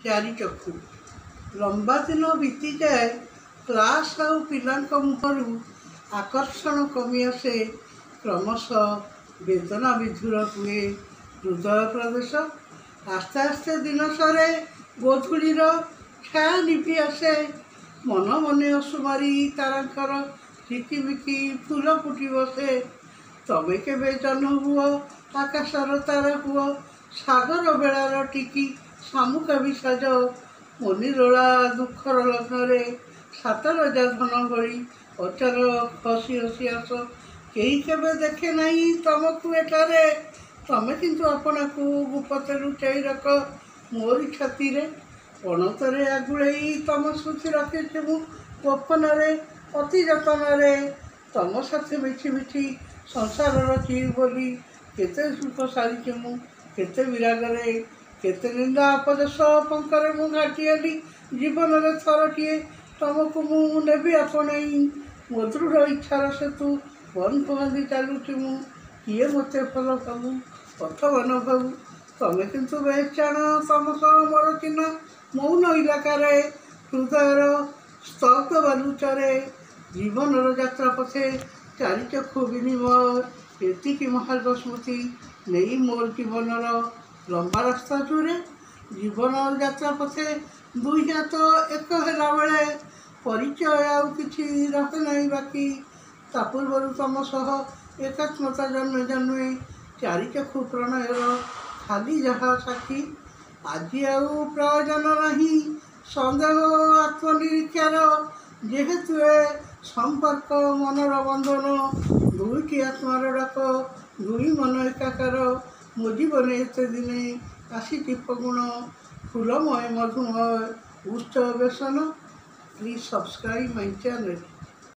चारि चक्षु लंबा दिन बीती जाए क्लास आउ पिलांक मुहरु आकर्षण कमी आसे क्रमशः वेदना विधुर हुए हृदय प्रदेश आस्ते आस्ते दिन सरे गोधूलीर छाया निभि आसे मन मने असुमारी तारांकर झिकिमिकी फूल फुटी बसे तमे केबे जन्म हुआ आकाशर तारा हुआ सागर बेलार टिकी शामुका विसाज मनिरोला दुखर लग्न सात रजा धन भरी अचानक हसी हसी आस कई केबे देखे नहीं तुमको एठारे तमे किंतु आपना को गुपते लुचाई रख मोरी छाती रे अणतरे आगुड़े तम स्मृति रखे मु गोपन अति जतन तम साथे मिठी मिठी संसार रची बोली केते सुख सारी मु केते विरागरे केते निंदा अपदेश पंकरे मु घाटिली जीवन में थरटीए तुमको मु नेबी आपणई मो दृढ़ इच्छार सेतु बन पहंदी चलुची मु किए मते फल भावु अथवा न भावु तमे किंतु बेश जाण तम सह मोर चिन्ह मौन इलाकार हृदयर स्तब्ध बालुचरे जीवनर यात्रा पथे चारि चक्षु विनिमय एतिकी महार्ग स्मृति नहीं मोर जीवनर लंबा रास्ता जुरे जीवन यात्रा पथे दुई हाथ एक होला बेले परिचय आउ किछि रहे नहीं बाकी ता पूर्व तम सह एकात्मता जन्मे जन्मे चारि चक्षु प्रणयर खाली जहा साक्षी आज आउ प्रयोजन नहीं सन्देह आत्मनिरीक्षार जेहेतु संपर्क मनर बंधन दुईटी आत्मार डाक दुई मन एकाकार मो जीवन एत दिने आसी फगुण फूलमय मधुमय उत्सव व्यसन प्लीज सब्सक्राइब माय चैनल।